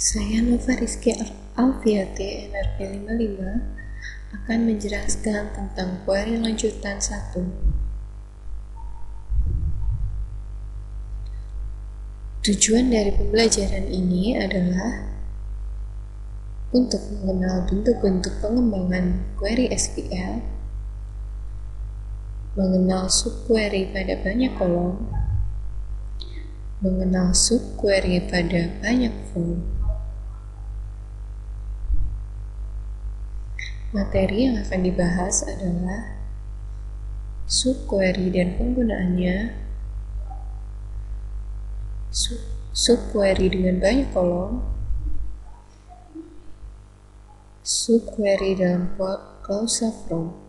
Saya Nova Rizky Alfiati, NRP 55, akan menjelaskan tentang query lanjutan 1. Tujuan dari pembelajaran ini adalah untuk mengenal bentuk-bentuk pengembangan query SQL, mengenal subquery pada banyak kolom, mengenal subquery pada banyak form. Materi yang akan dibahas adalah subquery dan penggunaannya, subquery dengan banyak kolom, subquery dalam klausa from.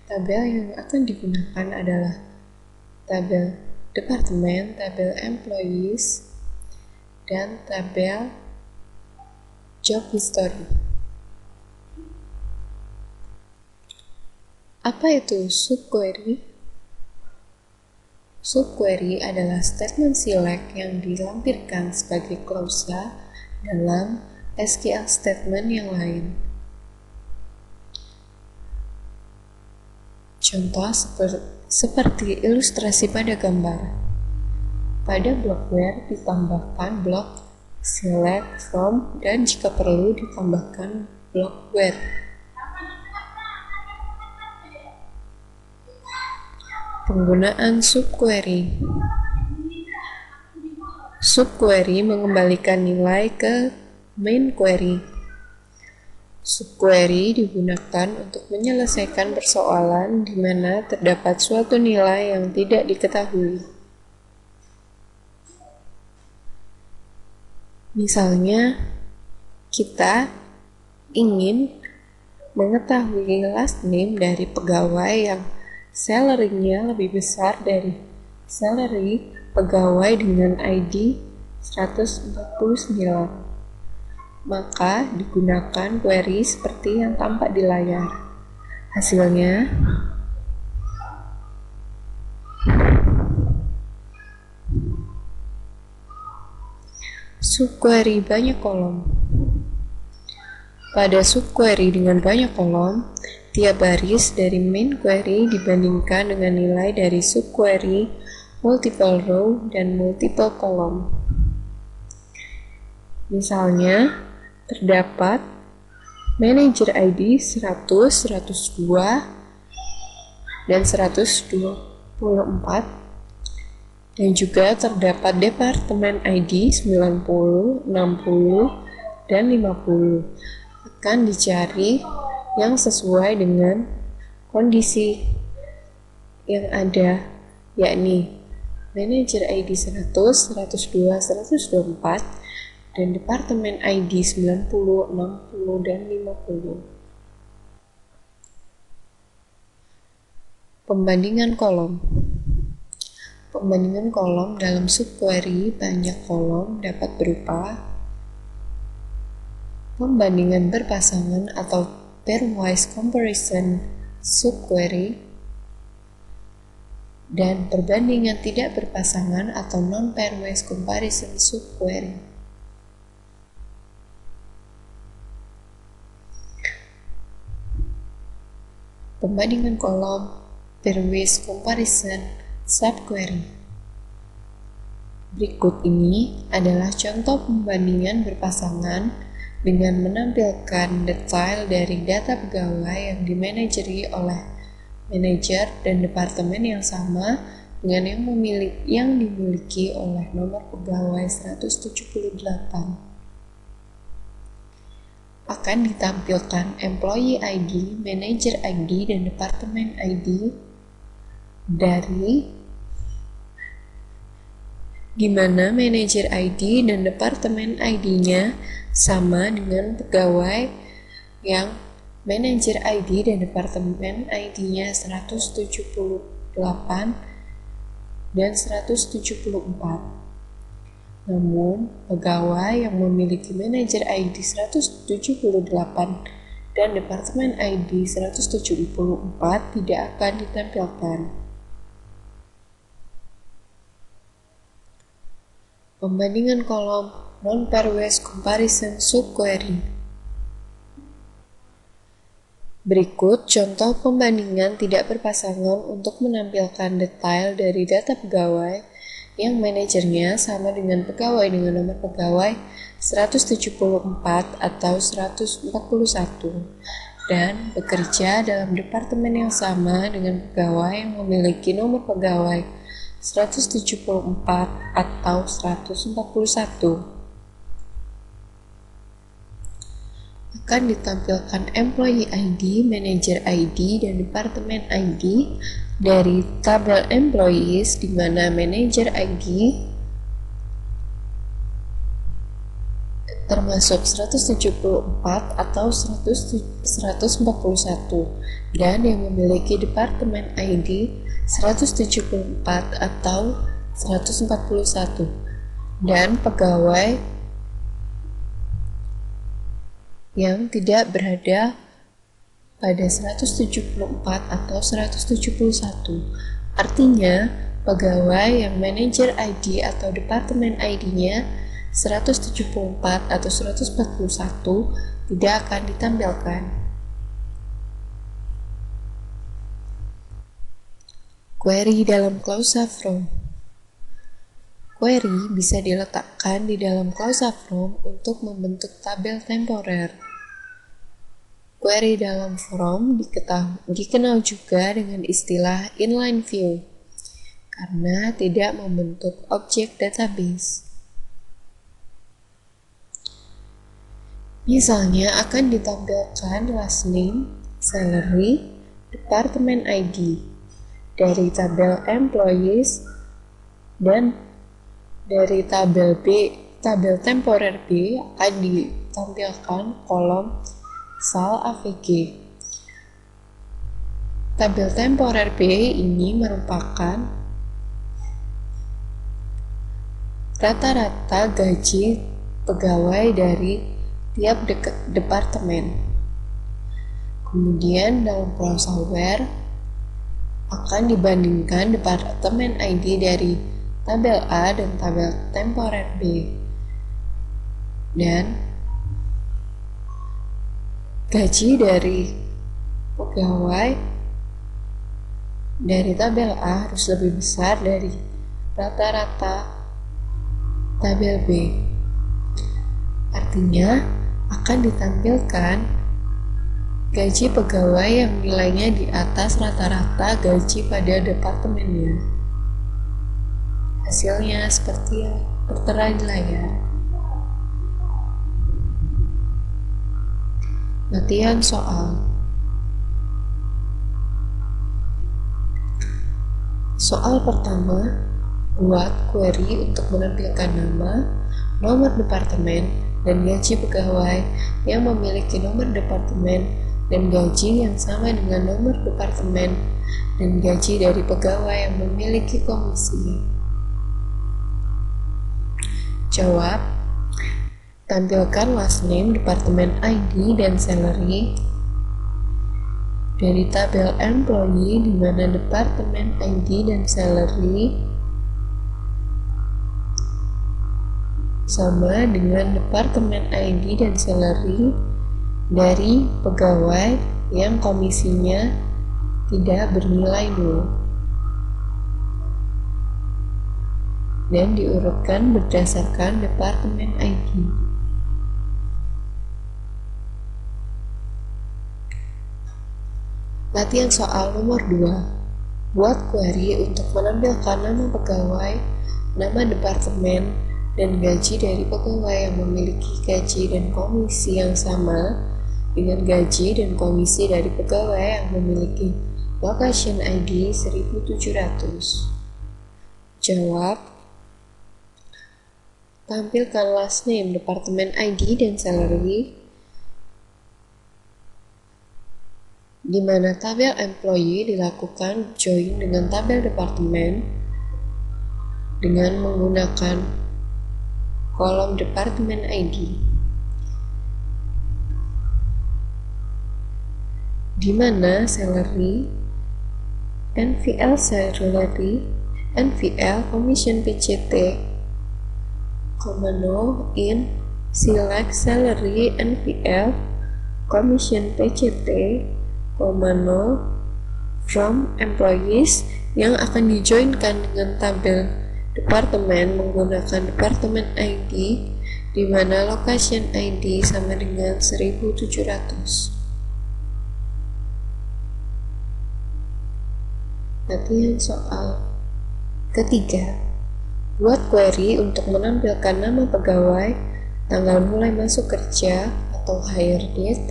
Tabel yang akan digunakan adalah tabel departemen, tabel employees, dan tabel job history. Apa itu subquery? Subquery adalah statement select yang dilampirkan sebagai klausa dalam SQL statement yang lain. Contoh seperti ilustrasi pada gambar. Pada blok where ditambahkan blok select from dan jika perlu ditambahkan blok where. Penggunaan subquery. Subquery mengembalikan nilai ke main query. Subquery digunakan untuk menyelesaikan persoalan di mana terdapat suatu nilai yang tidak diketahui. Misalnya, kita ingin mengetahui last name dari pegawai yang salary-nya lebih besar dari salary pegawai dengan ID 149. Maka digunakan query seperti yang tampak di layar. Hasilnya, subquery banyak kolom. Pada subquery dengan banyak kolom, tiap baris dari main query dibandingkan dengan nilai dari subquery multiple row dan multiple kolom. Misalnya, terdapat manager ID 100, 102, dan 124, dan juga terdapat departemen ID 90, 60, dan 50. Akan dicari yang sesuai dengan kondisi yang ada, yakni manager ID 100, 102, 124, dan departemen ID 90, 60, dan 50. Pembandingan kolom. Pembandingan kolom dalam subquery banyak kolom dapat berupa pembandingan berpasangan atau pairwise comparison subquery dan perbandingan tidak berpasangan atau non-pairwise comparison subquery. Pembandingan kolom pairwise comparison subquery. Berikut ini adalah contoh pembandingan berpasangan dengan menampilkan detail dari data pegawai yang dimanajeri oleh manajer dan departemen yang sama dengan yang dimiliki oleh nomor pegawai 178. Akan ditampilkan employee ID, manager ID, dan departemen ID dari di mana manager ID dan departemen ID-nya sama dengan pegawai yang manager ID dan departemen ID-nya 178 dan 174. Namun, pegawai yang memiliki manajer ID 178 dan departemen ID 174 tidak akan ditampilkan. Pembandingan kolom non-pairwise comparison subquery. Berikut contoh pembandingan tidak berpasangan untuk menampilkan detail dari data pegawai yang manajernya sama dengan pegawai dengan nomor pegawai 174 atau 141 dan bekerja dalam departemen yang sama dengan pegawai yang memiliki nomor pegawai 174 atau 141. Akan ditampilkan Employee ID, Manager ID, dan Departemen ID dari tabel Employees, di mana Manager ID termasuk 174 atau 141 dan yang memiliki Departemen ID 174 atau 141 dan pegawai yang tidak berada pada 174 atau 171. Artinya, pegawai yang manajer ID atau departemen ID-nya 174 atau 141 tidak akan ditampilkan. Query dalam klausa from. Query bisa diletakkan di dalam klausa from untuk membentuk tabel temporer. Query dalam from dikenal juga dengan istilah inline view karena tidak membentuk objek database. Misalnya akan ditampilkan last name, salary, department ID dari tabel employees dan dari tabel temporer B akan ditampilkan kolom sal AVG. Tabel temporer B ini merupakan rata-rata gaji pegawai dari tiap departemen. Kemudian dalam klausa where akan dibandingkan departemen ID dari tabel A dan tabel temporer B. Dan gaji dari pegawai dari tabel A harus lebih besar dari rata-rata tabel B. Artinya akan ditampilkan gaji pegawai yang nilainya di atas rata-rata gaji pada departemennya. Hasilnya seperti yang tertera di layar. Latihan soal. Soal pertama, buat query untuk menampilkan nama, nomor departemen, dan gaji pegawai yang memiliki nomor departemen dan gaji yang sama dengan nomor departemen dan gaji dari pegawai yang memiliki komisi. Jawab. Tampilkan last name, departemen ID, dan salary dari tabel employee di mana departemen ID dan salary sama dengan departemen ID dan salary dari pegawai yang komisinya tidak bernilai 0 dan diurutkan berdasarkan departemen ID. Latihan soal nomor 2. Buat query untuk menampilkan nama pegawai, nama departemen, dan gaji dari pegawai yang memiliki gaji dan komisi yang sama dengan gaji dan komisi dari pegawai yang memiliki location ID 1700. Jawab. Tampilkan last name, departemen ID, dan salary di mana tabel employee dilakukan join dengan tabel departemen dengan menggunakan kolom departemen ID, di mana salary, NVL salary, NVL commission PCT no in select salary NPL commission PCT, no from employees yang akan dijoinkan dengan tabel departemen menggunakan departemen ID di mana location ID sama dengan 1700. Latihan soal ketiga. Buat query untuk menampilkan nama pegawai, tanggal mulai masuk kerja atau hire date,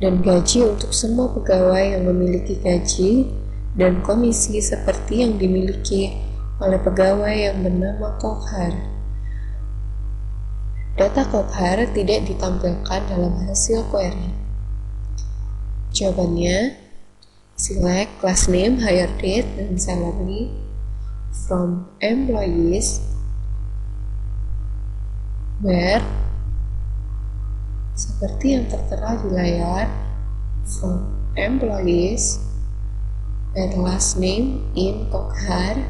dan gaji untuk semua pegawai yang memiliki gaji dan komisi seperti yang dimiliki oleh pegawai yang bernama Kokhar. Data Kokhar tidak ditampilkan dalam hasil query. Jawabannya, select class name, hire date, dan salary from employees where seperti yang tertera di layar from employees and last name in Kokhar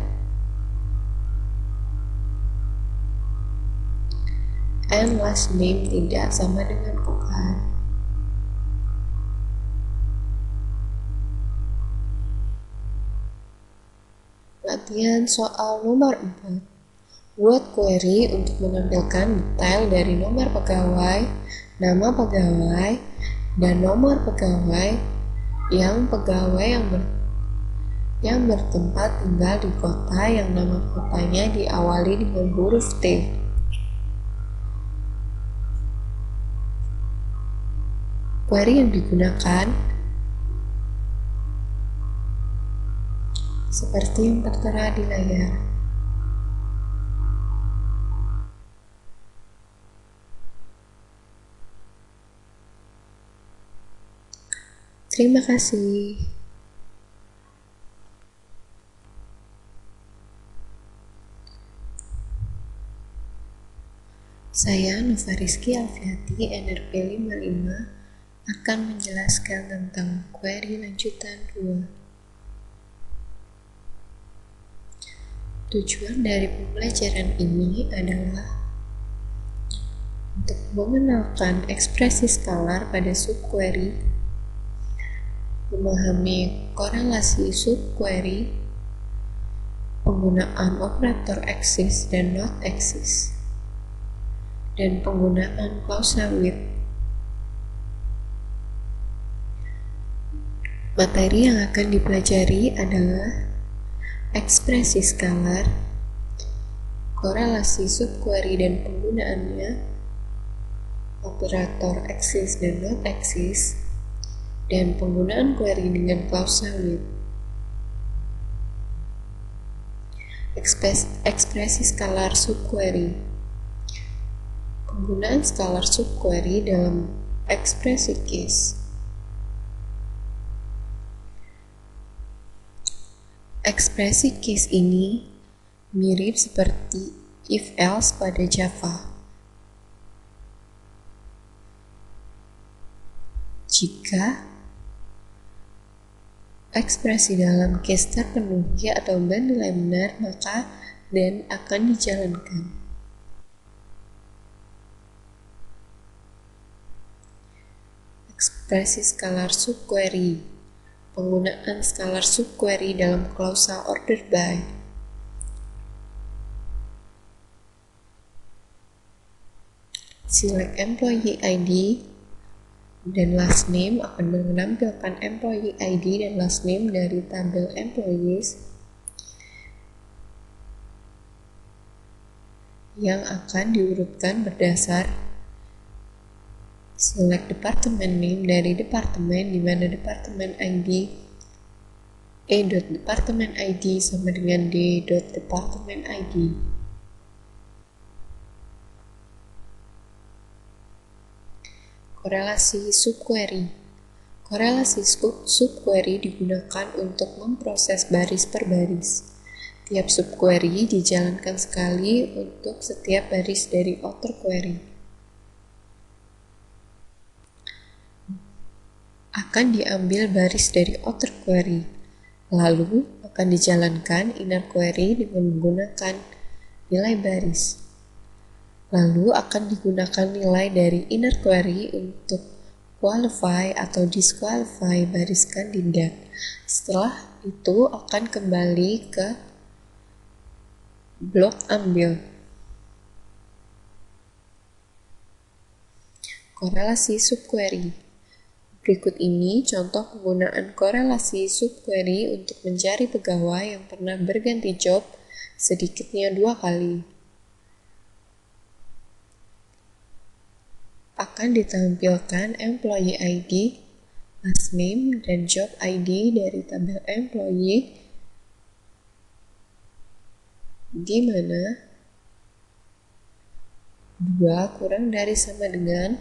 and last name tidak sama dengan Kokhar. Latihan soal nomor 4. Buat query untuk menampilkan detail dari nomor pegawai, nama pegawai, dan nomor pegawai yang bertempat tinggal di kota yang nama kotanya diawali dengan huruf T. Query yang digunakan seperti yang tertera di layar. Terima kasih. Saya Nova Rizky Alfiati, NRP 55, akan menjelaskan tentang query lanjutan 2. Tujuan dari pembelajaran ini adalah untuk mengenalkan ekspresi skalar pada subquery, memahami korelasi subquery, penggunaan operator axis dan not axis, dan penggunaan klausa with. Materi yang akan dipelajari adalah ekspresi skalar, korelasi subquery dan penggunaannya, operator axis dan not axis, dan penggunaan query dengan klausa with. Ekspresi skalar subquery. Penggunaan skalar subquery dalam ekspresi case. Ekspresi case ini mirip seperti if-else pada Java. Jika ekspresi dalam case terpenuhi atau bernilai benar, maka then akan dijalankan. Ekspresi skalar subquery. Penggunaan skalar subquery dalam klausa order by. Select employee ID dan last name akan menampilkan employee ID dan last name dari tabel employees yang akan diurutkan berdasar select department name dari departemen di mana departemen ID e.department ID sama dengan d.department ID. Korelasi subquery. Korelasi subquery digunakan untuk memproses baris per baris. Tiap subquery dijalankan sekali untuk setiap baris dari outer query. Akan diambil baris dari outer query, lalu akan dijalankan inner query dengan menggunakan nilai baris. Lalu akan digunakan nilai dari inner query untuk qualify atau disqualify baris kandidat. Setelah itu akan kembali ke blok ambil. Korelasi subquery. Berikut ini contoh penggunaan korelasi subquery untuk mencari pegawai yang pernah berganti job sedikitnya 2 kali. Akan ditampilkan employee ID, last name, dan job ID dari tabel employee, di mana 2 kurang dari sama dengan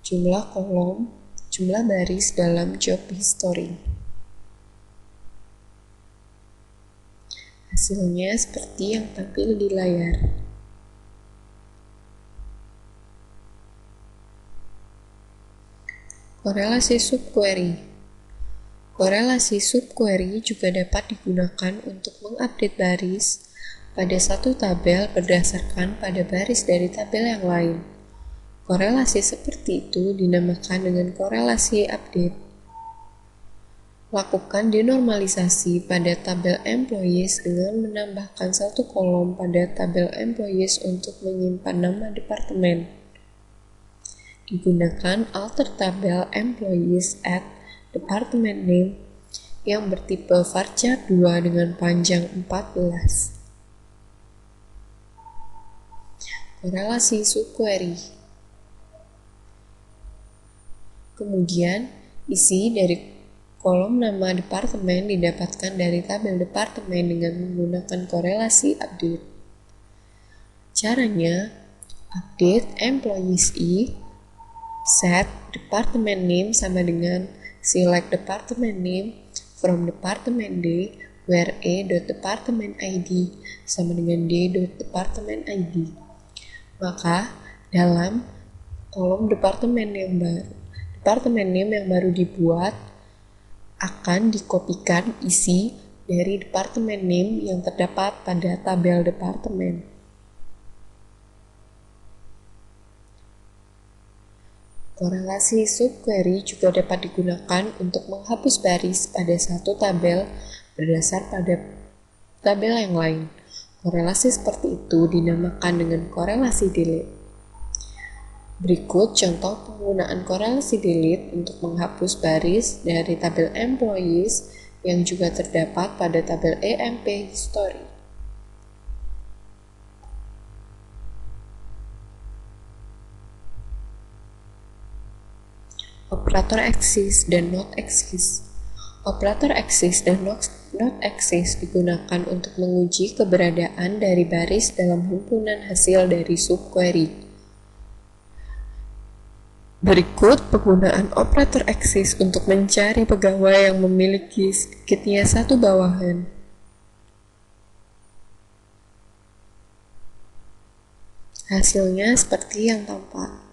jumlah kolom, jumlah baris dalam job history. Hasilnya seperti yang tampil di layar. Korelasi subquery. Korelasi subquery juga dapat digunakan untuk mengupdate baris pada satu tabel berdasarkan pada baris dari tabel yang lain. Korelasi seperti itu dinamakan dengan korelasi update. Lakukan denormalisasi pada tabel employees dengan menambahkan satu kolom pada tabel employees untuk menyimpan nama departemen. Digunakan alter tabel employees at department name yang bertipe varchar 2 dengan panjang 14. Korelasi subquery. Kemudian, isi dari kolom nama departemen didapatkan dari tabel departemen dengan menggunakan korelasi update. Caranya, update employees I, set department name sama dengan select department name from department D where a.department ID sama dengan d.department ID. Maka dalam kolom departemen name yang baru dibuat akan dikopikan isi dari departemen name yang terdapat pada tabel departemen. Korelasi subquery juga dapat digunakan untuk menghapus baris pada satu tabel berdasar pada tabel yang lain. Korelasi seperti itu dinamakan dengan korelasi delete. Berikut contoh penggunaan korelasi delete untuk menghapus baris dari tabel employees yang juga terdapat pada tabel EMP history. Operator exist dan not exist. Operator exist dan not exist digunakan untuk menguji keberadaan dari baris dalam himpunan hasil dari subquery. Berikut penggunaan operator exist untuk mencari pegawai yang memiliki sedikitnya satu bawahan. Hasilnya seperti yang tampak.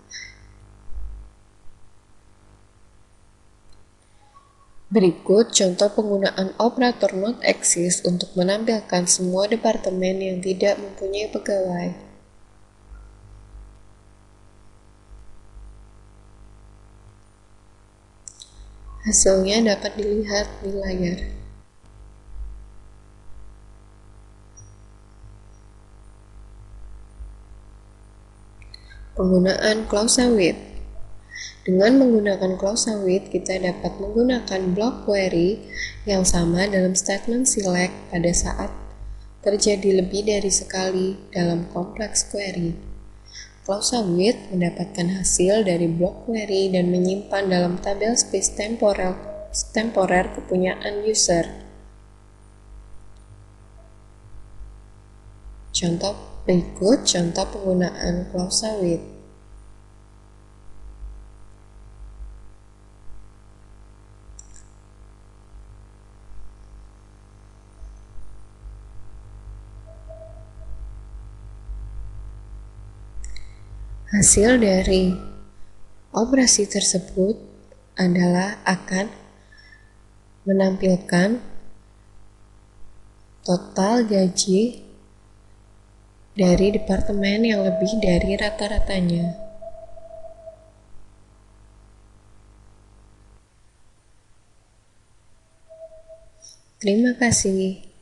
Berikut contoh penggunaan operator not exist untuk menampilkan semua departemen yang tidak mempunyai pegawai. Hasilnya dapat dilihat di layar. Penggunaan klausa with. Dengan menggunakan klausa with, kita dapat menggunakan block query yang sama dalam statement select pada saat terjadi lebih dari sekali dalam kompleks query. Klausa with mendapatkan hasil dari block query dan menyimpan dalam tabel space temporer kepunyaan user. Berikut contoh penggunaan klausa with. Hasil dari operasi tersebut adalah akan menampilkan total gaji dari departemen yang lebih dari rata-ratanya. Terima kasih.